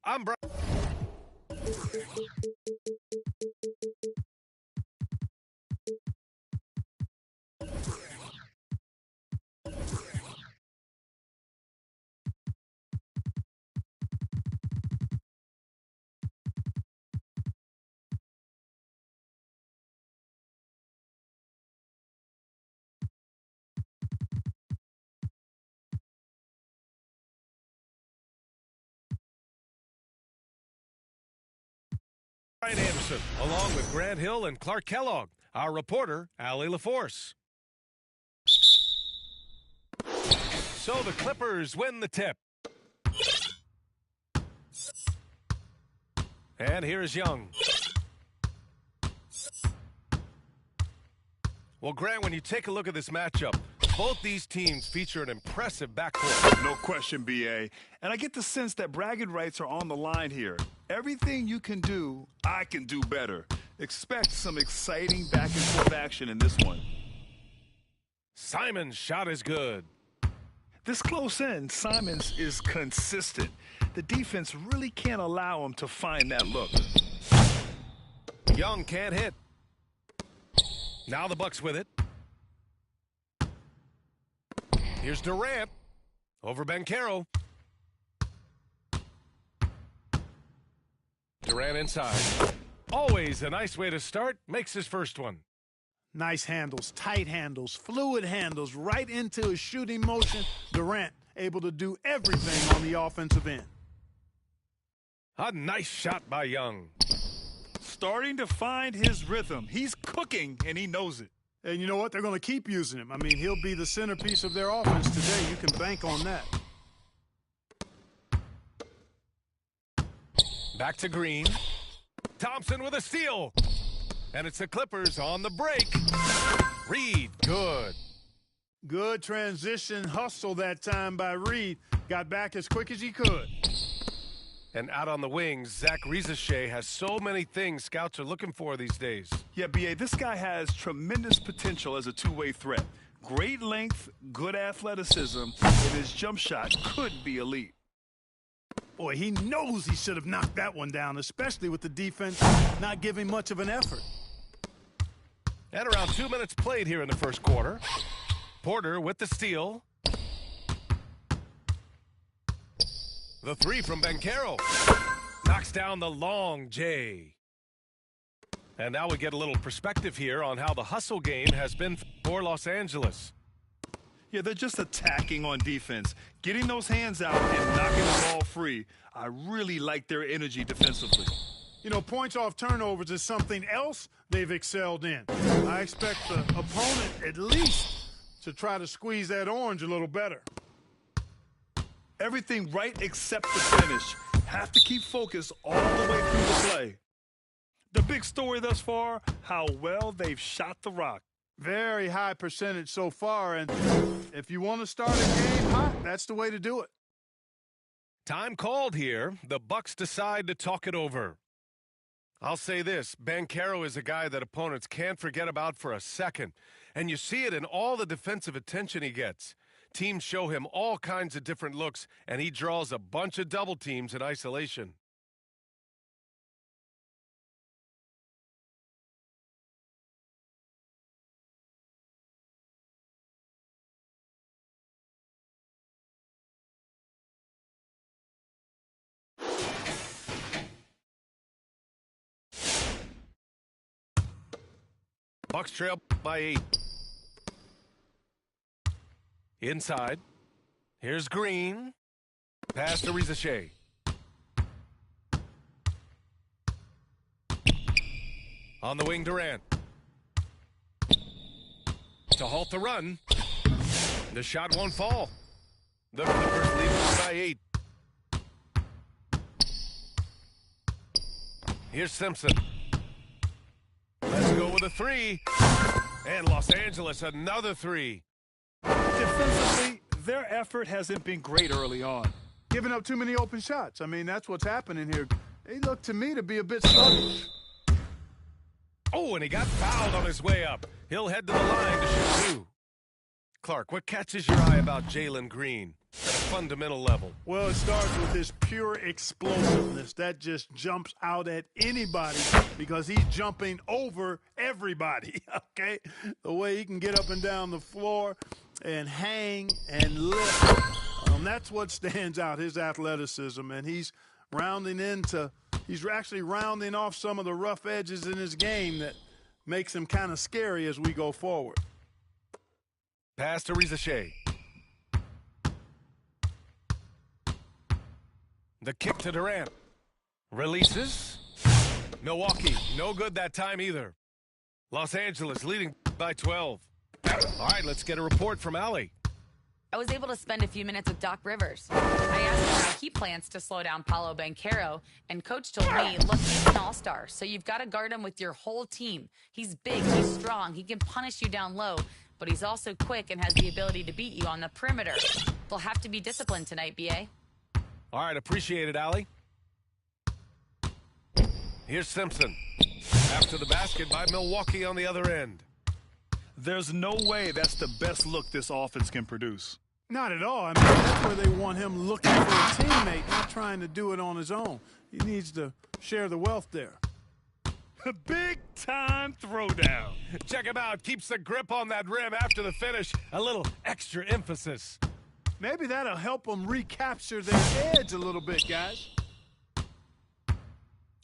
I'm Brian. Brian Anderson, along with Grant Hill and Clark Kellogg. Our reporter, Allie LaForce. So the Clippers win the tip. And here's Young. Well, Grant, when you take a look at this matchup, both these teams feature an impressive backcourt. No question, B.A. And I get the sense that bragging rights are on the line here. Everything you can do, I can do better. Expect some exciting back-and-forth action in this one. Simon's shot is good. This close in, Simons is consistent. The defense really can't allow him to find that look. Young can't hit. Now the Bucks with it. Here's Durant over Banchero. Durant inside. Always a nice way to start. Makes his first one. Nice handles, tight handles, fluid handles, right into his shooting motion. Durant able to do everything on the offensive end. A nice shot by Young. Starting to find his rhythm. He's cooking, and he knows it. And you know what? They're going to keep using him. I mean, he'll be the centerpiece of their offense today. You can bank on that. Back to Green. Thompson with a steal. And it's the Clippers on the break. Reed, good. Good transition hustle that time by Reed. Got back as quick as he could. And out on the wings, Zach Rizachet has so many things scouts are looking for these days. Yeah, B.A., this guy has tremendous potential as a two-way threat. Great length, good athleticism, and his jump shot could be elite. Boy, he knows he should have knocked that one down, especially with the defense not giving much of an effort. And around 2 minutes played here in the first quarter. Porter with the steal. The three from Banchero. Knocks down the long J. And now we get a little perspective here on how the hustle game has been for Los Angeles. Yeah, they're just attacking on defense, getting those hands out and knocking the ball free. I really like their energy defensively. You know, points off turnovers is something else they've excelled in. I expect the opponent at least to try to squeeze that orange a little better. Everything right except the finish. Have to keep focus all the way through the play. The big story thus far, how well they've shot the rock. Very high percentage so far, and if you want to start a game hot, that's the way to do it. Time called here. The Bucks decide to talk it over. I'll say this, Banchero is a guy that opponents can't forget about for a second, and you see it in all the defensive attention he gets. Teams show him all kinds of different looks, and he draws a bunch of double teams in isolation. Bucks trail by 8. Inside. Here's Green. Pass to Rizachet. On the wing, Durant. To halt the run. The shot won't fall. The Clippers lead by 8. Here's Simpson. Let's go with a 3. And Los Angeles, another 3. Defensively, their effort hasn't been great early on. Giving up too many open shots. I mean, that's what's happening here. They look to me to be a bit sluggish. Oh, and he got fouled on his way up. He'll head to the line to shoot 2. Clark, what catches your eye about Jalen Green? at a fundamental level? Well, it starts with his pure explosiveness. That just jumps out at anybody because he's jumping over everybody, okay? The way he can get up and down the floor and hang and lift. That's what stands out, his athleticism. And he's actually rounding off some of the rough edges in his game that makes him kind of scary as we go forward. Pass to Rizachet. The kick to Durant. Releases. Milwaukee, no good that time either. Los Angeles leading by 12. All right, let's get a report from Allie. I was able to spend a few minutes with Doc Rivers. I asked him how he plans to slow down Paolo Banchero, and Coach told me, look, he's an all-star, so you've got to guard him with your whole team. He's big, he's strong, he can punish you down low, but he's also quick and has the ability to beat you on the perimeter. They'll have to be disciplined tonight, B.A. All right, appreciate it, Allie. Here's Simpson. After the basket by Milwaukee on the other end. There's no way that's the best look this offense can produce. Not at all. I mean, that's where they want him looking for a teammate, not trying to do it on his own. He needs to share the wealth there. Big-time throwdown. Check him out. Keeps the grip on that rim after the finish. A little extra emphasis. Maybe that'll help them recapture their edge a little bit, guys.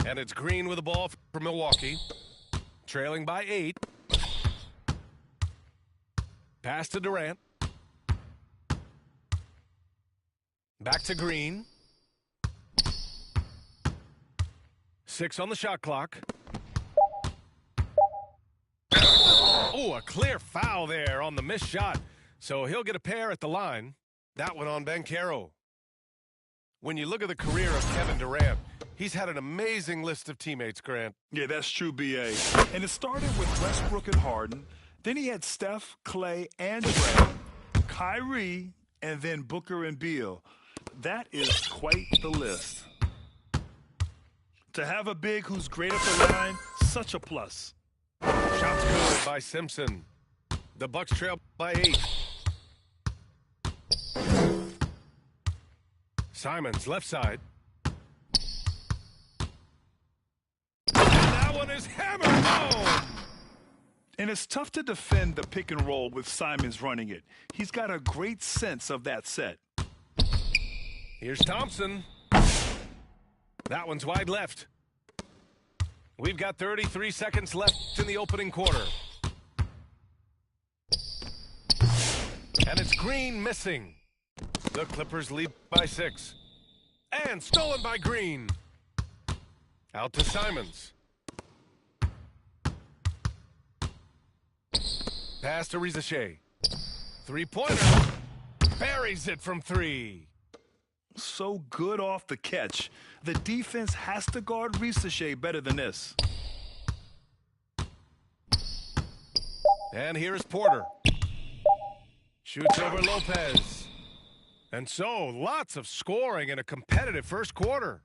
And it's Green with the ball for Milwaukee. Trailing by 8. Pass to Durant. Back to Green. 6 on the shot clock. Oh, a clear foul there on the missed shot. So he'll get a pair at the line. That one on Banchero. When you look at the career of Kevin Durant, he's had an amazing list of teammates, Grant. Yeah, that's true, B.A. And it started with Westbrook and Harden. Then he had Steph, Clay, and Dre, Kyrie, and then Booker and Beal. That is quite the list. To have a big who's great at the line, such a plus. Shots good by Simpson. The Bucks trail by 8. Simons, left side. And that one is hammered home. And it's tough to defend the pick and roll with Simons running it. He's got a great sense of that set. Here's Thompson. That one's wide left. We've got 33 seconds left in the opening quarter. And it's Green missing. The Clippers lead by 6. And stolen by Green. Out to Simons. Pass to Rizachet. Three-pointer. Buries it from 3. So good off the catch. The defense has to guard Rizachet better than this. And here's Porter. Shoots over Lopez. And so, lots of scoring in a competitive first quarter.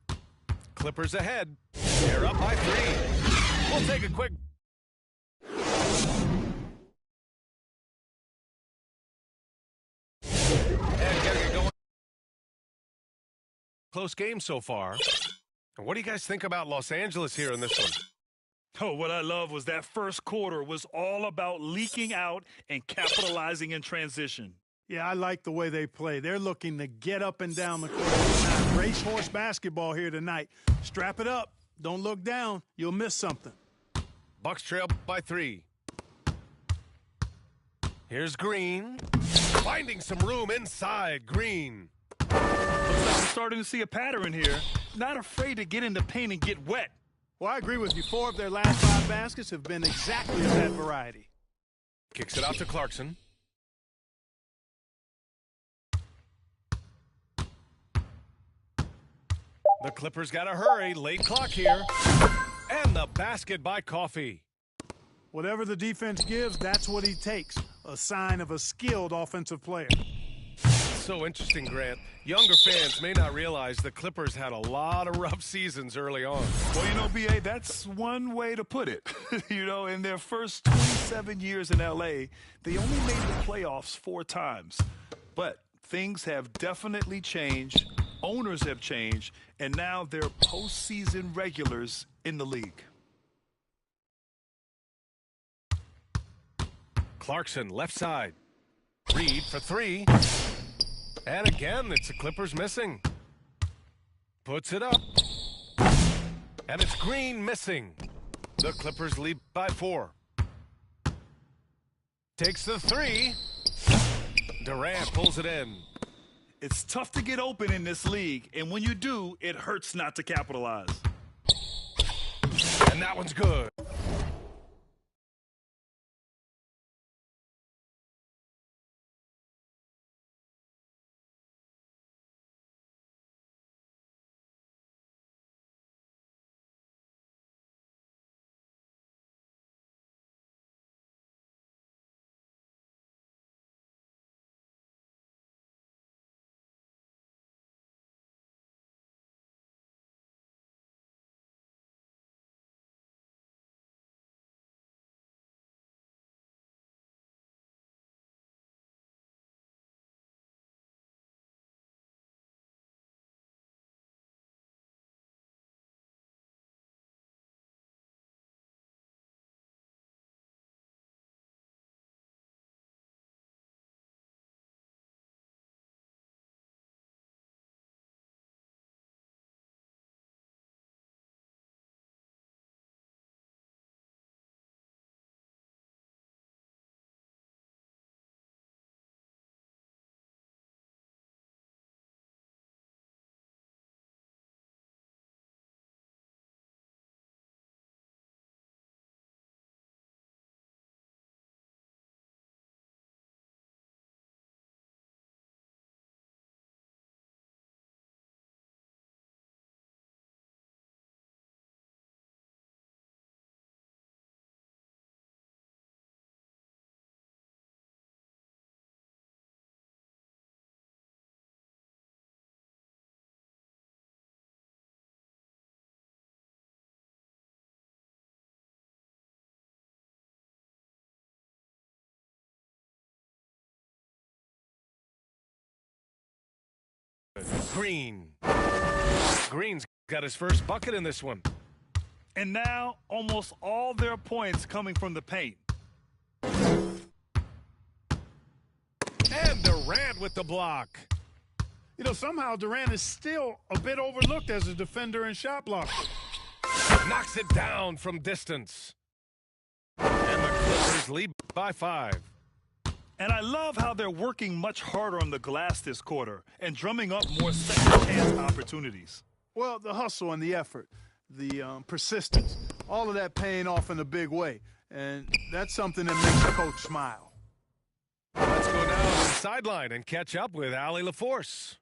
Clippers ahead. They're up by 3. We'll take a quick... And getting it going. Close game so far. What do you guys think about Los Angeles here in this one? Oh, what I love was that first quarter was all about leaking out and capitalizing in transition. Yeah, I like the way they play. They're looking to get up and down the court. Racehorse basketball here tonight. Strap it up. Don't look down. You'll miss something. Bucks trail by 3. Here's Green. Finding some room inside. Green. Looks like we're starting to see a pattern here. Not afraid to get in the paint and get wet. Well, I agree with you. 4 of their last 5 baskets have been exactly of that variety. Kicks it out to Clarkson. The Clippers got to hurry. Late clock here. And the basket by Coffey. Whatever the defense gives, that's what he takes. A sign of a skilled offensive player. So interesting, Grant. Younger fans may not realize the Clippers had a lot of rough seasons early on. Well, you know, B.A., that's one way to put it. You know, in their first 27 years in L.A., they only made the playoffs 4 times. But things have definitely changed. Owners have changed, and now they're postseason regulars in the league. Clarkson, left side. Reed for three. And again, it's the Clippers missing. Puts it up. And it's Green missing. The Clippers lead by 4. Takes the three. Durant pulls it in. It's tough to get open in this league, and when you do, it hurts not to capitalize. And that one's good. Green. Green's got his first bucket in this one. And now, almost all their points coming from the paint. And Durant with the block. You know, somehow Durant is still a bit overlooked as a defender and shot blocker. Knocks it down from distance. And the Clippers lead by 5. And I love how they're working much harder on the glass this quarter and drumming up more second-chance opportunities. Well, the hustle and the effort, the persistence, all of that paying off in a big way. And that's something that makes the coach smile. Let's go down to the sideline and catch up with Allie LaForce.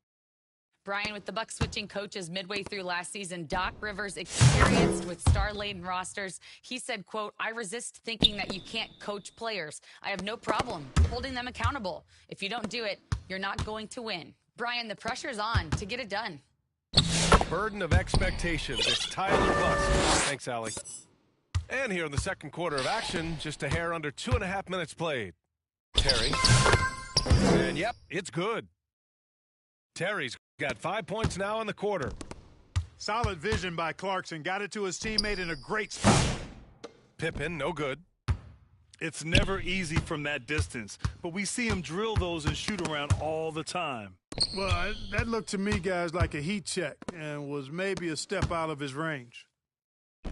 Brian, with the Bucks switching coaches midway through last season, Doc Rivers experienced with star-laden rosters. He said, quote, "I resist thinking that you can't coach players. I have no problem holding them accountable. If you don't do it, you're not going to win." Brian, the pressure's on to get it done. Burden of expectations. It's Tyler Bust. Thanks, Allie. And here in the second quarter of action, just a hair under 2.5 minutes played. Terry. And yep, it's good. Terry's got 5 points now in the quarter. Solid vision by Clarkson. Got it to his teammate in a great spot. Pippen, no good. It's never easy from that distance, but we see him drill those and shoot around all the time. Well, that looked to me, guys, like a heat check and was maybe a step out of his range.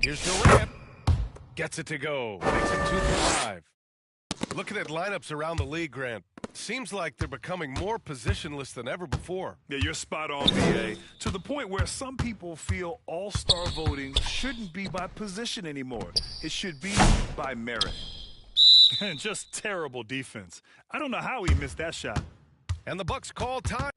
Here's Durant. Gets it to go. Makes him 2 for 5. Looking at lineups around the league, Grant, seems like they're becoming more positionless than ever before. Yeah, you're spot on, BA. To the point where some people feel all-star voting shouldn't be by position anymore. It should be by merit. And just terrible defense. I don't know how he missed that shot. And the Bucks call time.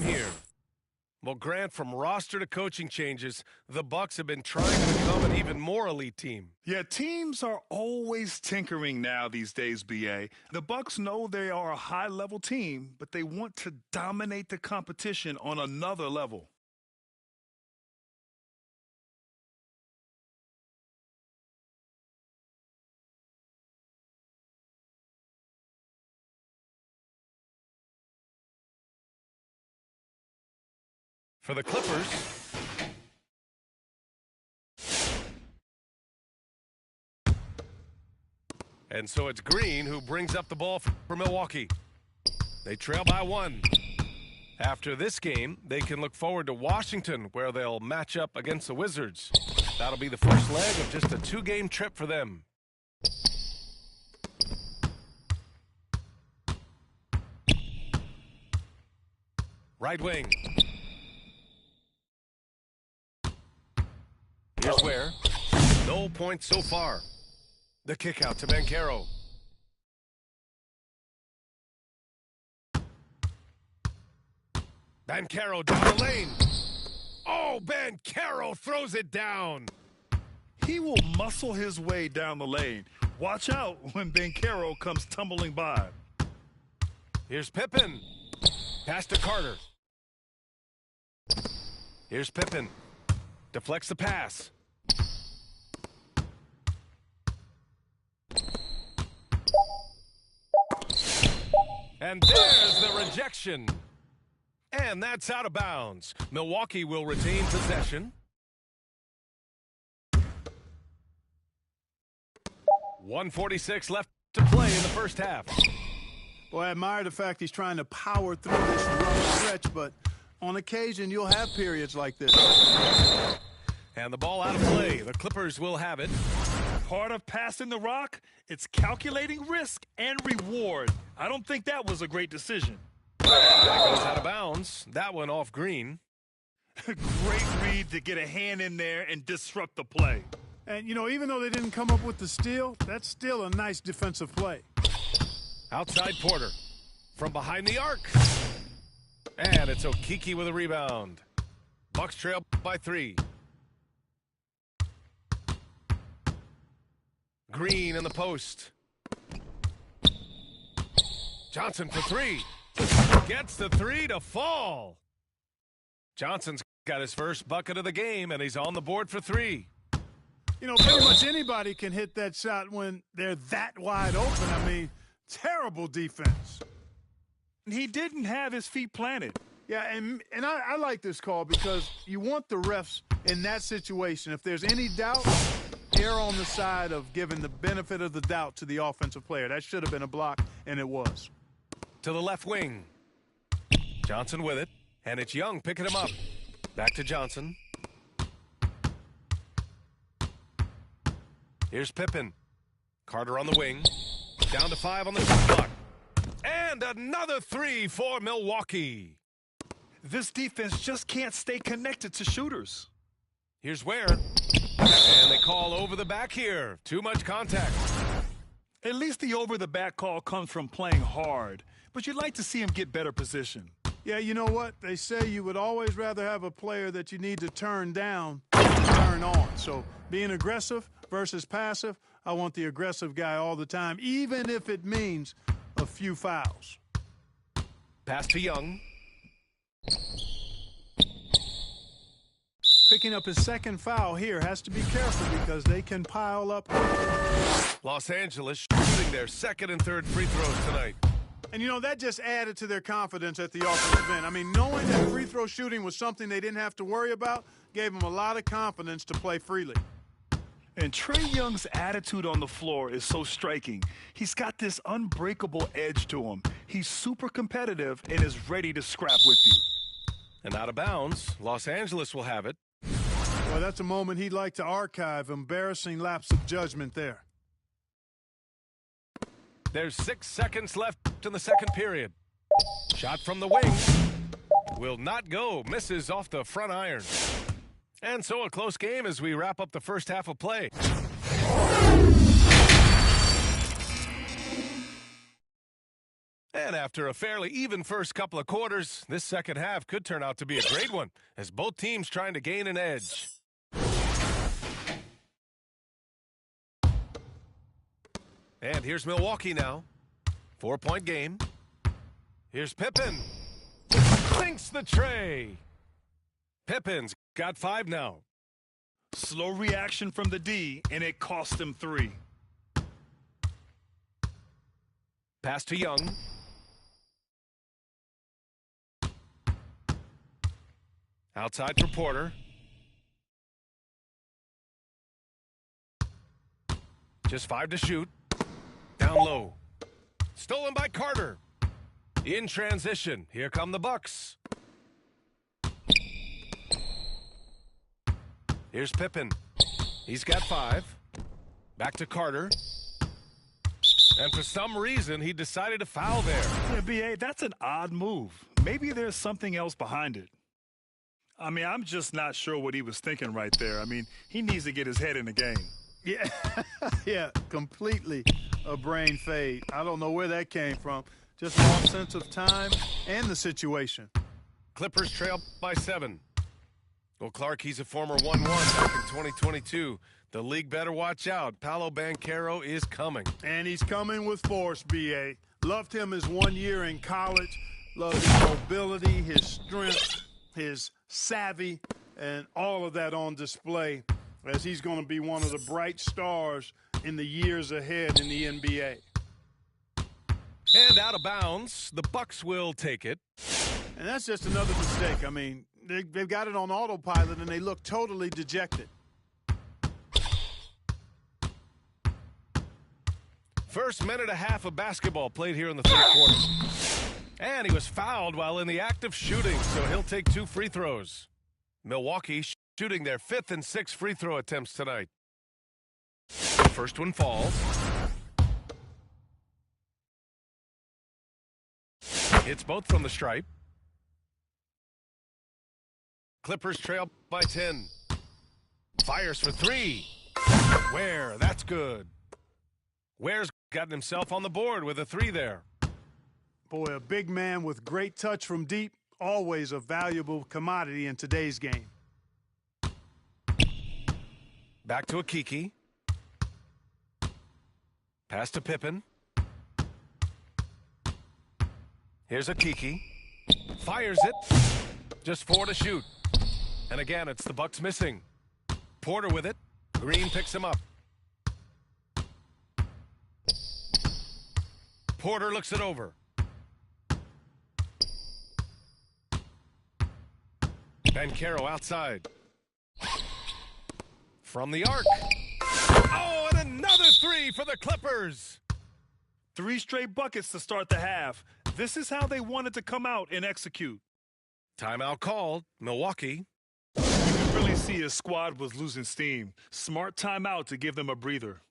Here. Well, Grant, from roster to coaching changes, the Bucks have been trying to become an even more elite team. Yeah, teams are always tinkering now these days, BA. The Bucks know they are a high-level team, but they want to dominate the competition on another level. for the Clippers. And so it's Green who brings up the ball for Milwaukee. They trail by 1. After this game, they can look forward to Washington, where they'll match up against the Wizards. That'll be the first leg of just a 2-game trip for them. Right wing. Here's Ware. No points so far. The kick out to Banchero. Banchero down the lane. Oh, Banchero throws it down. He will muscle his way down the lane. Watch out when Banchero comes tumbling by. Here's Pippen. Pass to Carter. Here's Pippen. Deflects the pass. And there's the rejection. And that's out of bounds. Milwaukee will retain possession. 1:46 left to play in the first half. Well, I admire the fact he's trying to power through this rough stretch, but on occasion you'll have periods like this. And the ball out of play. The Clippers will have it. Part of passing the rock, it's calculating risk and reward. I don't think that was a great decision. That goes out of bounds. That one off Green. Great read to get a hand in there and disrupt the play. And, you know, even though they didn't come up with the steal, that's still a nice defensive play. Outside Porter. From behind the arc. And it's Okeke with a rebound. Bucks trail by 3. Green in the post. Johnson for 3. Gets the 3 to fall. Johnson's got his first bucket of the game, and he's on the board for 3. You know, pretty much anybody can hit that shot when they're that wide open. I mean, terrible defense. He didn't have his feet planted. Yeah, and I like this call because you want the refs in that situation. If there's any doubt, err on the side of giving the benefit of the doubt to the offensive player. That should have been a block, and it was. To the left wing. Johnson with it, and it's Young picking him up. Back to Johnson. Here's Pippen. Carter on the wing. Down to 5 on the shot clock. And another 3 for Milwaukee. This defense just can't stay connected to shooters. Here's Ware. And they call over the back here. Too much contact. At least the over-the-back call comes from playing hard, but you'd like to see him get better position. Yeah, you know what? They say you would always rather have a player that you need to turn down than turn on. So being aggressive versus passive, I want the aggressive guy all the time, even if it means a few fouls. Pass to Young. Picking up his second foul here, has to be careful because they can pile up. Los Angeles shooting their second and third free throws tonight. And, you know, that just added to their confidence at the offensive end. I mean, knowing that free throw shooting was something they didn't have to worry about gave them a lot of confidence to play freely. And Trae Young's attitude on the floor is so striking. He's got this unbreakable edge to him. He's super competitive and is ready to scrap with you. And out of bounds, Los Angeles will have it. Well, that's a moment he'd like to archive. Embarrassing lapse of judgment there. There's 6 seconds left in the second period. Shot from the wing. Will not go. Misses off the front iron. And so a close game as we wrap up the first half of play. And after a fairly even first couple of quarters, this second half could turn out to be a great one as both teams trying to gain an edge. And here's Milwaukee now. 4-point game. Here's Pippen. Sinks the tray. Pippen's got 5 now. Slow reaction from the D, and it cost him 3. Pass to Young. Outside for Porter. Just 5 to shoot. Down low. Stolen by Carter. In transition. Here come the Bucks. Here's Pippen. He's got 5. Back to Carter. And for some reason, he decided to foul there. Yeah, B.A., that's an odd move. Maybe there's something else behind it. I mean, I'm just not sure what he was thinking right there. I mean, he needs to get his head in the game. Yeah, yeah, completely a brain fade. I don't know where that came from. Just lost sense of time and the situation. Clippers trail by 7. Well, Clark, he's a former 1-1 back in 2022. The league better watch out. Paolo Banchero is coming. And he's coming with force, B.A. Loved him his 1 year in college. Loved his mobility, his strength, his savvy, and all of that on display as he's going to be one of the bright stars in the years ahead in the NBA. And out of bounds, the Bucks will take it. And that's just another mistake. I mean, they've got it on autopilot, and they look totally dejected. First minute and a half of basketball played here in the third quarter. And he was fouled while in the act of shooting, so he'll take 2 free throws. Milwaukee shooting their 5th and 6th free throw attempts tonight. First one falls. Hits both from the stripe. Clippers trail by 10. Fires for 3. Ware, that's good. Ware's gotten himself on the board with a 3 there. Boy, a big man with great touch from deep, always a valuable commodity in today's game. Back to Akiki. Pass to Pippen. Here's Akiki. Fires it. Just 4 to shoot. And again, it's the Bucks missing. Porter with it. Green picks him up. Porter looks it over. Banchero outside. From the arc. Oh, and another 3 for the Clippers. 3 straight buckets to start the half. This is how they wanted to come out and execute. Timeout called. Milwaukee. You could really see his squad was losing steam. Smart timeout to give them a breather.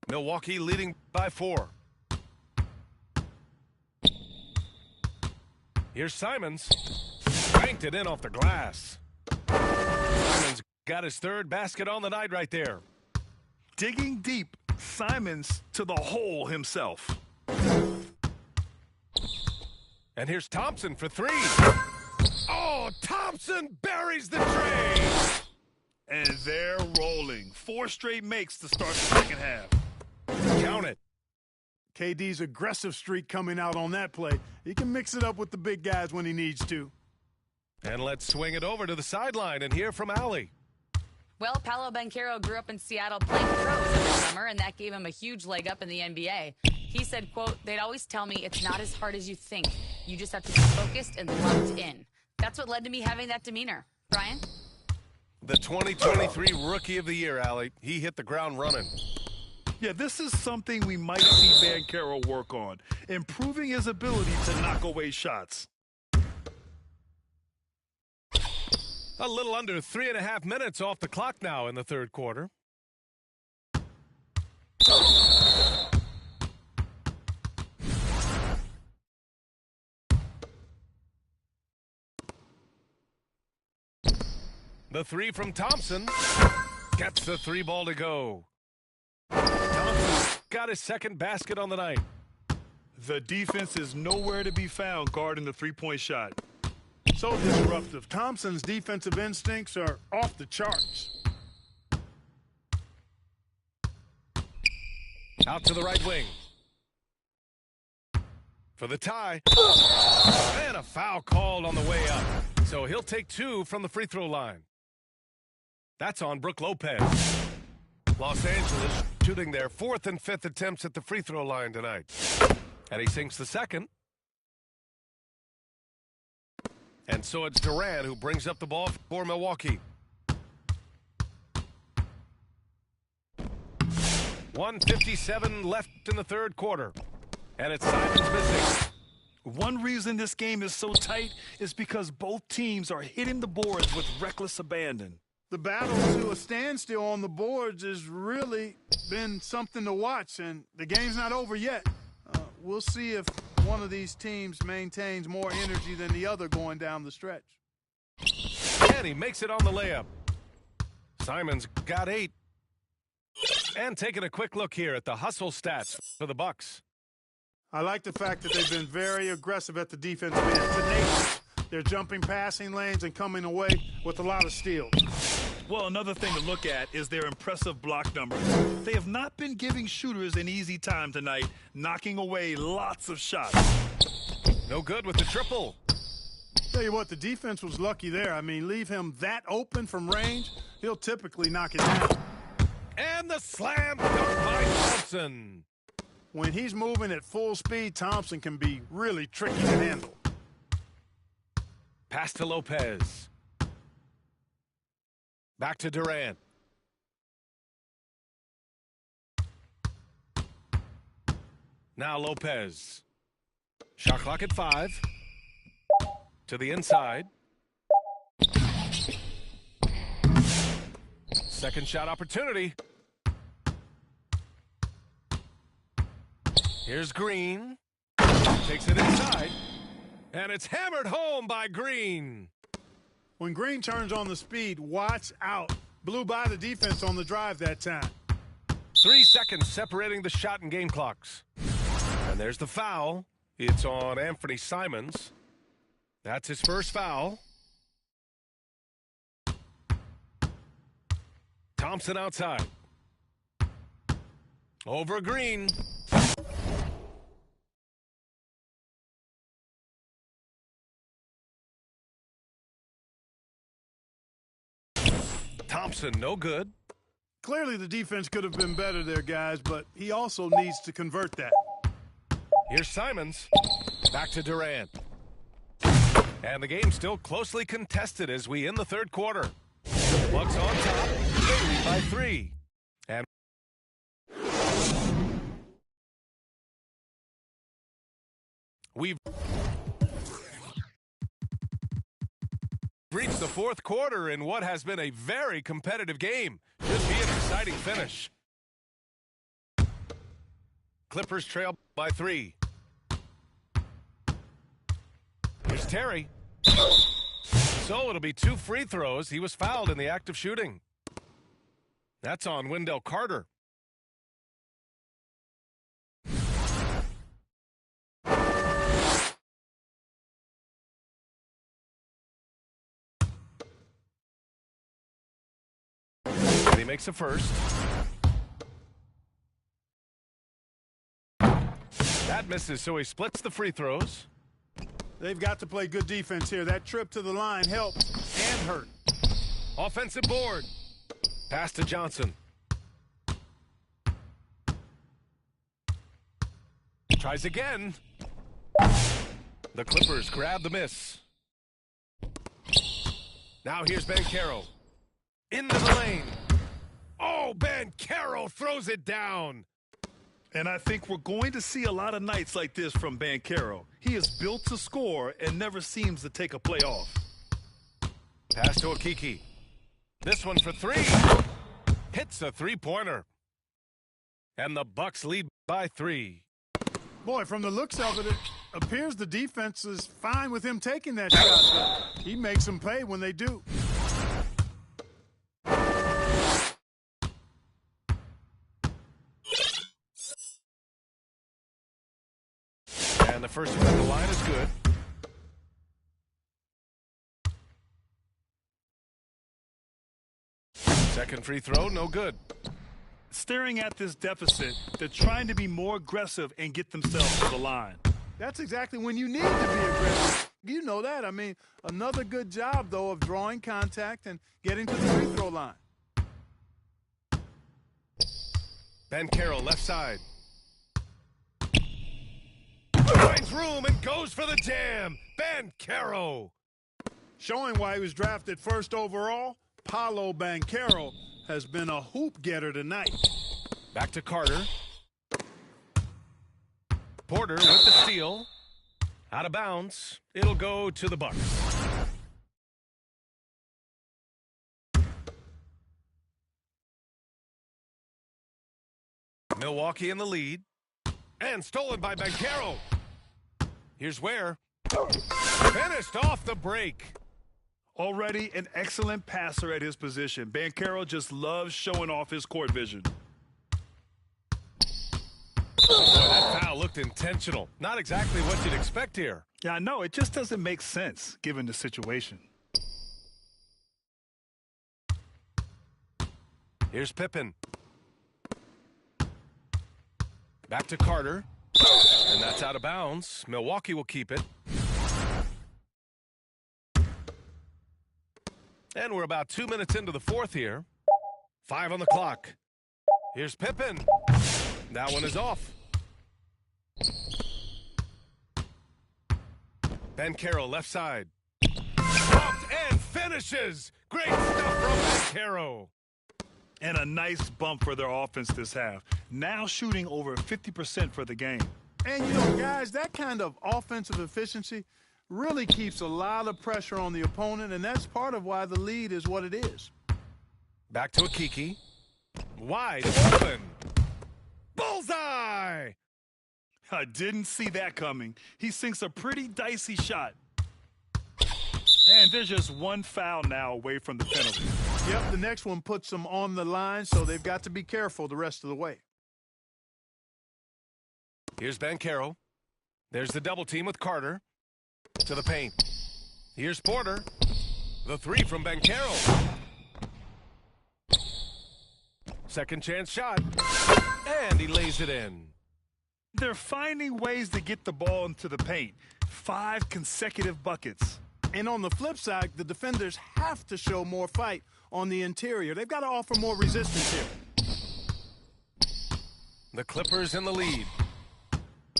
Milwaukee leading by 4. Here's Simons. Banked it in off the glass. Simons got his 3rd basket on the night right there. Digging deep, Simons to the hole himself. And here's Thompson for 3. Oh, Thompson buries the tray. And they're rolling. 4 straight makes to start the second half. Count it. KD's aggressive streak coming out on that play. He can mix it up with the big guys when he needs to. And let's swing it over to the sideline and hear from Allie. Well, Paolo Banchero grew up in Seattle playing pros every summer, and that gave him a huge leg up in the NBA. He said, quote, "They'd always tell me it's not as hard as you think. You just have to be focused and locked in." That's what led to me having that demeanor. Brian? The 2023 Rookie of the Year, Allie. He hit the ground running. Yeah, this is something we might see Banchero work on, improving his ability to knock away shots. A little under 3.5 minutes off the clock now in the third quarter. The 3 from Thompson. Gets the 3 ball to go. Thompson got his 2nd basket on the night. The defense is nowhere to be found guarding the three-point shot. So disruptive. Thompson's defensive instincts are off the charts. Out to the right wing. for the tie. And a foul called on the way up. So he'll take 2 from the free throw line. That's on Brook Lopez. Los Angeles shooting their 4th and 5th attempts at the free throw line tonight. And he sinks the second. And so it's Durant who brings up the ball for Milwaukee. 1:57 left in the third quarter. And it's Simons missing. One reason this game is so tight is because both teams are hitting the boards with reckless abandon. The battle to a standstill on the boards has really been something to watch, and the game's not over yet. We'll see if one of these teams maintains more energy than the other going down the stretch. And he makes it on the layup. Simons got 8. And taking a quick look here at the hustle stats for the Bucks. I like the fact that they've been very aggressive at the defensive end. Tenacious. They're jumping passing lanes and coming away with a lot of steals. Well, another thing to look at is their impressive block numbers. They have not been giving shooters an easy time tonight, knocking away lots of shots. No good with the triple. Tell you what, the defense was lucky there. I mean, leave him that open from range, he'll typically knock it down. And the slam dunk by Thompson. When he's moving at full speed, Thompson can be really tricky to handle. Pass to Lopez. Back to Durant. Now Lopez. Shot clock at 5. To the inside. Second shot opportunity. Here's Green. Takes it inside. And it's hammered home by Green. When Green turns on the speed, watch out. Blew by the defense on the drive that time. 3 seconds separating the shot and game clocks. And there's the foul. It's on Anthony Simons. That's his first foul. Thompson outside. Over Green. Thompson, no good. Clearly the defense could have been better there, guys, but he also needs to convert that. Here's Simons. Back to Durant. And the game's still closely contested as we end the third quarter. Bucks on top. They lead by 3. And we've reached the fourth quarter in what has been a very competitive game. Should be an exciting finish. Clippers trail by 3. Here's Terry. So it'll be 2 free throws. He was fouled in the act of shooting. That's on Wendell Carter. And he makes a first. That misses, so he splits the free throws. They've got to play good defense here. That trip to the line helped and hurt. Offensive board. Pass to Johnson. Tries again. The Clippers grab the miss. Now here's Banchero. Into the lane. Oh, Banchero throws it down. And I think we're going to see a lot of nights like this from Banchero. He is built to score and never seems to take a play off. Pass to Okiki. This one for 3. Hits a three-pointer. And the Bucks lead by 3. Boy, from the looks of it, it appears the defense is fine with him taking that shot. But he makes them pay when they do. And the first one at the line is good. Second free throw, no good. Staring at this deficit, they're trying to be more aggressive and get themselves to the line. That's exactly when you need to be aggressive. You know that. I mean, another good job, though, of drawing contact and getting to the free throw line. Banchero left side. Finds room and goes for the jam. Banchero. Showing why he was drafted first overall, Paolo Banchero has been a hoop getter tonight. Back to Carter. Porter with the steal. Out of bounds. It'll go to the Bucks. Milwaukee in the lead. And stolen by Banchero. Here's Ware. Finished off the break. Already an excellent passer at his position. Banchero just loves showing off his court vision. That foul looked intentional. Not exactly what you'd expect here. Yeah, I know. It just doesn't make sense given the situation. Here's Pippen. Back to Carter. And that's out of bounds. Milwaukee will keep it. And we're about 2 minutes into the fourth here. 5 on the clock. Here's Pippen. That one is off. Banchero left side. Dropped and finishes. Great stuff from Banchero. And a nice bump for their offense this half. Now shooting over 50% for the game. And, you know, guys, that kind of offensive efficiency really keeps a lot of pressure on the opponent, and that's part of why the lead is what it is. Back to Akiki. Wide open. Bullseye! I didn't see that coming. He sinks a pretty dicey shot. And there's just one foul now away from the penalty. Yep, the next one puts them on the line, so they've got to be careful the rest of the way. Here's Banchero. There's the double team with Carter. To the paint. Here's Porter. The three from Banchero. Second chance shot. And he lays it in. They're finding ways to get the ball into the paint. 5 consecutive buckets. And on the flip side, the defenders have to show more fight on the interior. They've got to offer more resistance here. The Clippers in the lead.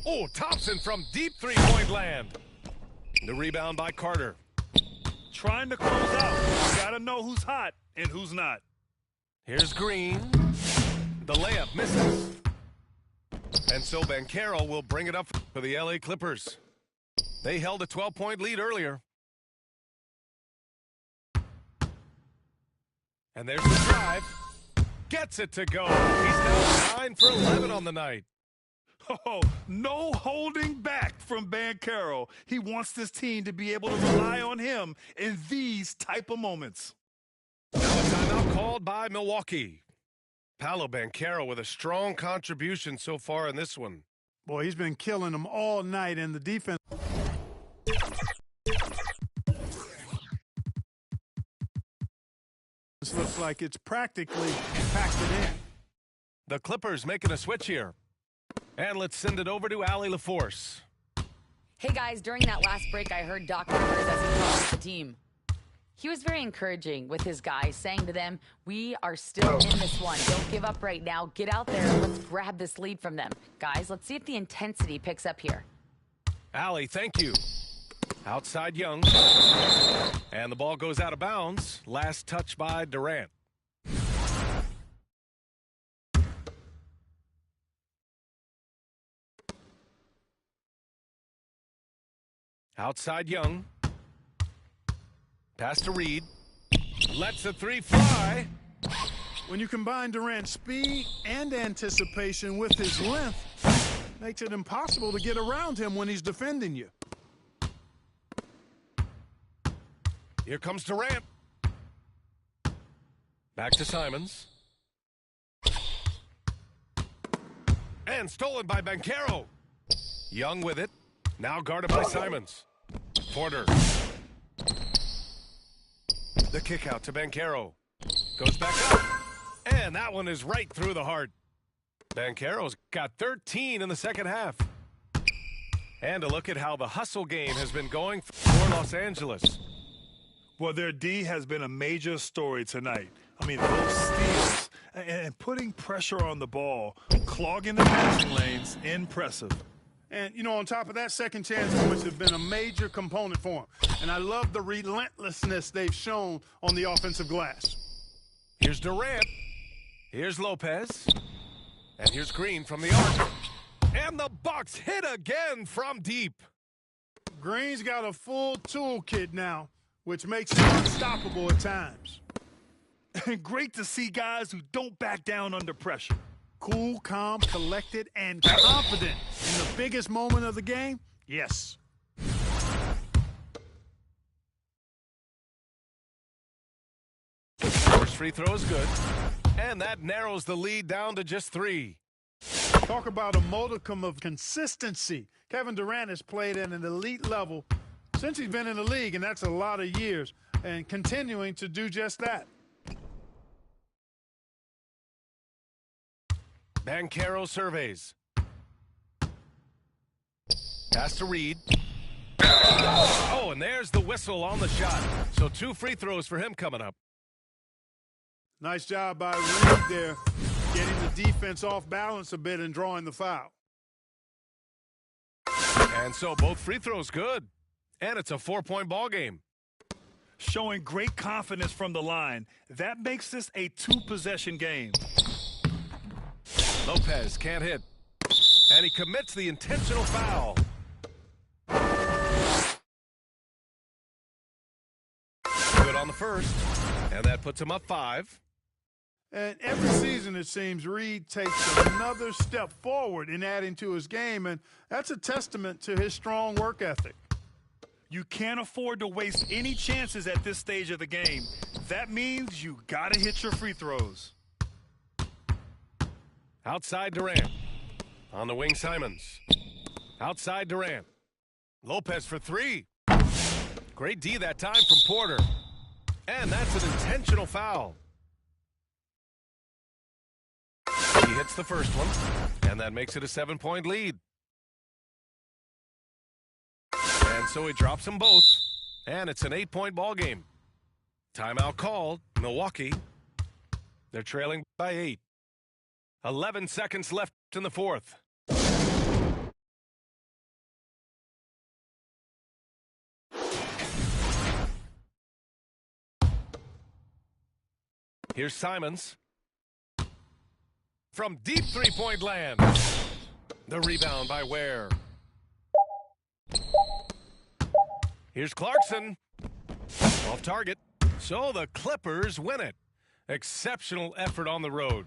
Oh, Thompson from deep three-point land. The rebound by Carter. Trying to close out. You got to know who's hot and who's not. Here's Green. The layup misses. And so Banchero will bring it up for the LA Clippers. They held a 12-point lead earlier. And there's the drive. Gets it to go. He's now 9 for 11 on the night. Oh, no holding back from Banchero. He wants this team to be able to rely on him in these type of moments. Now a timeout called by Milwaukee. Paolo Banchero with a strong contribution so far in this one. Boy, he's been killing them all night, and the defense. This looks like it's practically packed it in. The Clippers making a switch here. And let's send it over to Allie LaForce. Hey, guys, during that last break, I heard Doc Rivers as he talked with the team. He was very encouraging with his guys, saying to them, we are still in this one. Don't give up right now. Get out there and let's grab this lead from them. Guys, let's see if the intensity picks up here. Allie, thank you. Outside Young. And the ball goes out of bounds. Last touch by Durant. Outside Young. Pass to Reed. Lets the three fly. When you combine Durant's speed and anticipation with his length, makes it impossible to get around him when he's defending you. Here comes Durant. Back to Simons. And stolen by Banchero. Young with it. Now guarded by Simons. Porter. The kick out to Banchero. Goes back up. And that one is right through the heart. Banchero's got 13 in the second half. And a look at how the hustle game has been going for Los Angeles. Well, their D has been a major story tonight. I mean, those steals and putting pressure on the ball, clogging the passing lanes, impressive. And, you know, on top of that, second chance points have been a major component for them. And I love the relentlessness they've shown on the offensive glass. Here's Durant. Here's Lopez. And here's Green from the arc. And the Bucks hit again from deep. Green's got a full toolkit now, which makes him unstoppable at times. Great to see guys who don't back down under pressure. Cool, calm, collected, and confident in the biggest moment of the game? Yes. First free throw is good. And that narrows the lead down to just 3. Talk about a modicum of consistency. Kevin Durant has played at an elite level since he's been in the league, and that's a lot of years, and continuing to do just that. Banchero surveys. Pass to Reed. Oh, and there's the whistle on the shot. So 2 free throws for him coming up. Nice job by Reed there, getting the defense off balance a bit and drawing the foul. And so both free throws good. And it's a 4-point ball game. Showing great confidence from the line. That makes this a 2-possession game. Lopez can't hit. And he commits the intentional foul. Good on the first. And that puts him up 5. And every season, it seems, Reed takes another step forward in adding to his game, and that's a testament to his strong work ethic. You can't afford to waste any chances at this stage of the game. That means you got to hit your free throws. Outside Durant. On the wing, Simons. Outside Durant. Lopez for 3. Great D that time from Porter. And that's an intentional foul. He hits the first one, and that makes it a 7-point lead. And so he drops them both, and it's an 8-point ball game. Timeout called, Milwaukee. They're trailing by 8. 11 seconds left in the fourth. Here's Simons. From deep three-point land. The rebound by Ware. Here's Clarkson. Off target. So the Clippers win it. Exceptional effort on the road.